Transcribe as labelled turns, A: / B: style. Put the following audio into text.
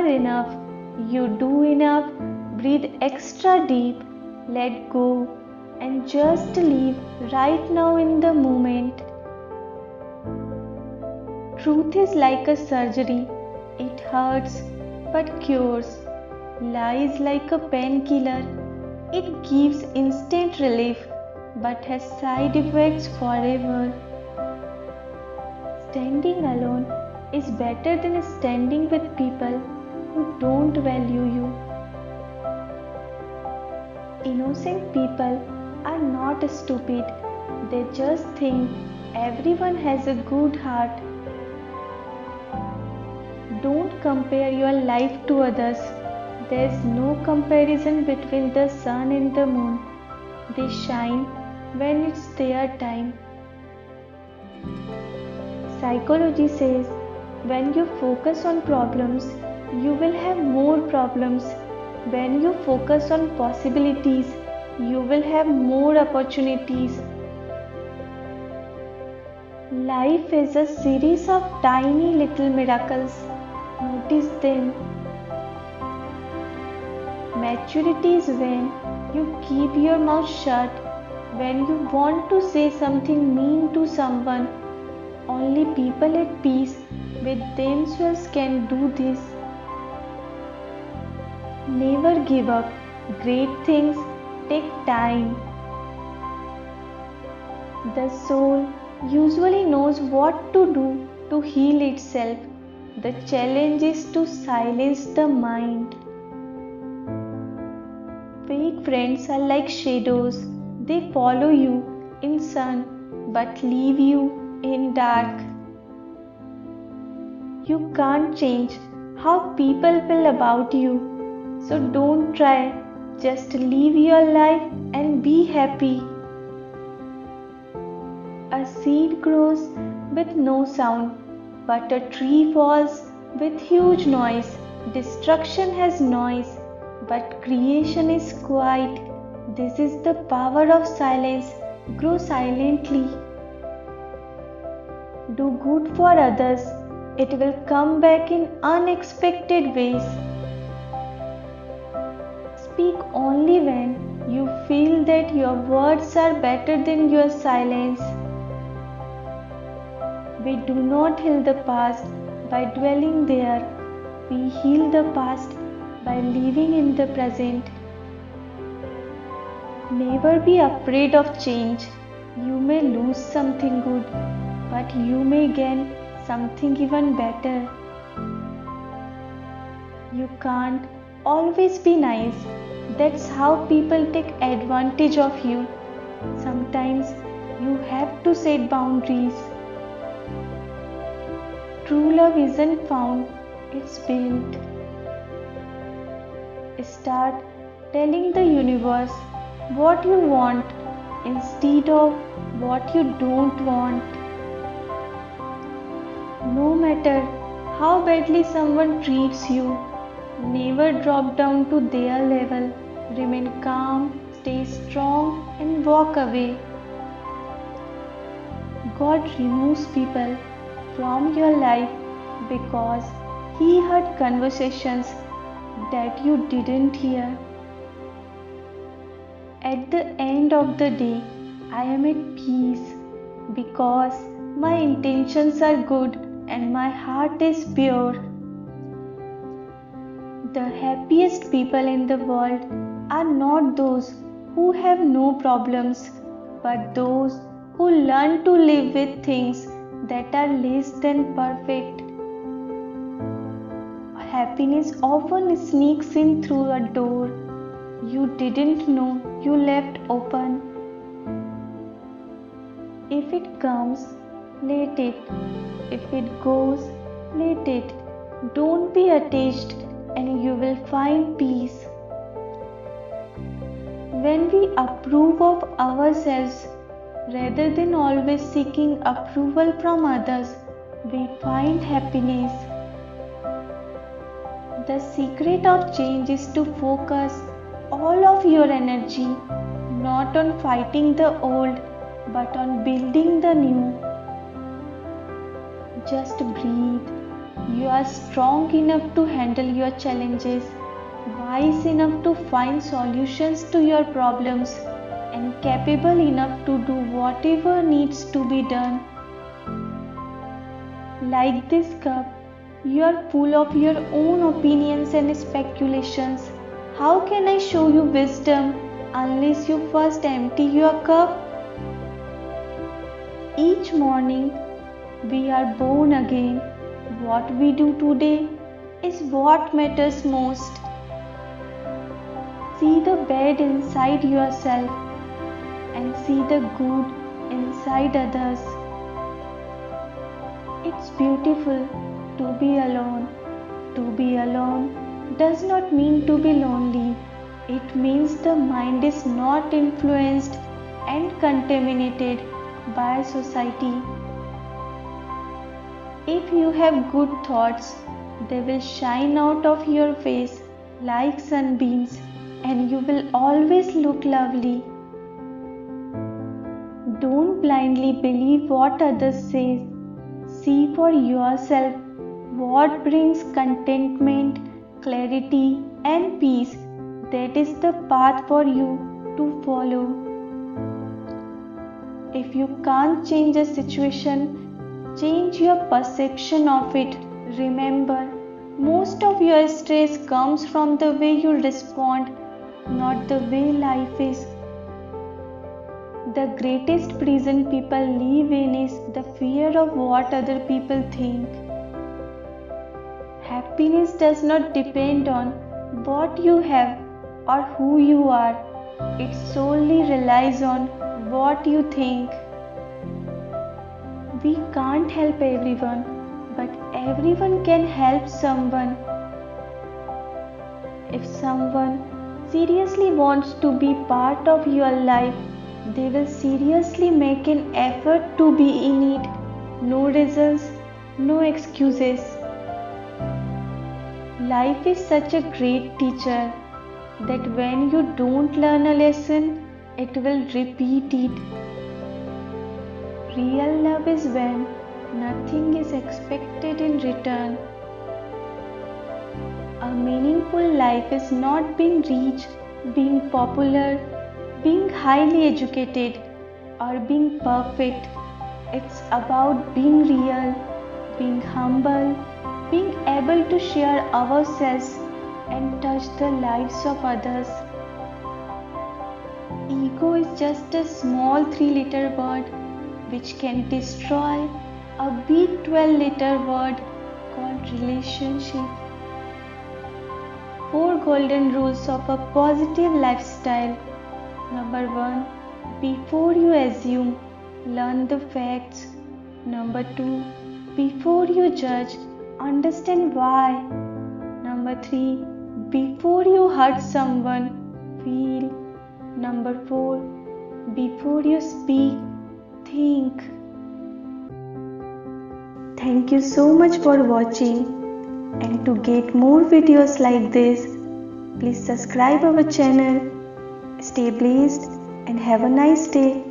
A: enough, you do enough, breathe extra deep, let go, and just live right now in the moment. Truth is like a surgery, it hurts but cures. Lies like a painkiller, it gives instant relief but has side effects forever. Standing alone is better than standing with people who don't value you. Innocent people are not stupid, they just think everyone has a good heart. Don't compare your life to others. There's no comparison between the sun and the moon. They shine when it's their time. Psychology says when you focus on problems, you will have more problems. When you focus on possibilities, you will have more opportunities. Life is a series of tiny little miracles. Notice them. Maturity is when you keep your mouth shut when you want to say something mean to someone. Only people at peace with themselves can do this. Never give up. Great things take time. The soul usually knows what to do to heal itself. The challenge is to silence the mind. Fake friends are like shadows. They follow you in sun but leave you in dark. You can't change how people feel about you. So don't try. Just live your life and be happy. A seed grows with no sound, but a tree falls with huge noise. Destruction has noise, but creation is quiet. This is the power of silence. Grow silently. Do good for others. It will come back in unexpected ways. Speak only when you feel that your words are better than your silence. We do not heal the past by dwelling there. We heal the past by living in the present. Never be afraid of change. You may lose something good, but you may gain something even better. You can't always be nice. That's how people take advantage of you. Sometimes you have to set boundaries. True love isn't found, it's built. Start telling the universe what you want instead of what you don't want. No matter how badly someone treats you, never drop down to their level. Remain calm, stay strong, and walk away. God removes people from your life because He heard conversations that you didn't hear. At the end of the day, I am at peace because my intentions are good and my heart is pure. The happiest people in the world are not those who have no problems, but those who learn to live with things that are less than perfect. Happiness often sneaks in through a door you didn't know you left open. If it comes, let it. If it goes, let it. Don't be attached and you will find peace. When we approve of ourselves rather than always seeking approval from others, we find happiness. The secret of change is to focus all of your energy not on fighting the old but on building the new. Just breathe, You are strong enough to handle your challenges, wise enough to find solutions to your problems, and capable enough to do whatever needs to be done. Like this cup, you are full of your own opinions and speculations. How can I show you wisdom unless you first empty your cup? Each morning, we are born again. What we do today is what matters most. See the bad inside yourself and see the good inside others. It's beautiful to be alone. To be alone does not mean to be lonely. It means the mind is not influenced and contaminated by society. If you have good thoughts, they will shine out of your face like sunbeams, and you will always look lovely. Don't blindly believe what others say. See for yourself what brings contentment, clarity, and peace. That is the path for you to follow. If you can't change a situation, change your perception of it. Remember, most of your stress comes from the way you respond, not the way life is. The greatest prison people live in is the fear of what other people think. Happiness does not depend on what you have or who you are. It solely relies on what you think. We can't help everyone, but everyone can help someone. If someone seriously wants to be part of your life, they will seriously make an effort to be in it. No results, no excuses. Life is such a great teacher that when you don't learn a lesson, it will repeat it. Real love is when nothing is expected in return. A meaningful life is not being rich, being popular, being highly educated, or being perfect. It's about being real, being humble, being able to share ourselves and touch the lives of others. Ego is just a small 3-liter word which can destroy a big 12-liter word called relationship. 4 golden rules of a positive lifestyle. Number 1. Before you assume, learn the facts. Number 2. Before you judge, understand why. Number 3. Before you hurt someone, feel. Number 4. Before you speak, think. Thank you so much for watching, and to get more videos like this, please subscribe our channel. Stay blessed and have a nice day.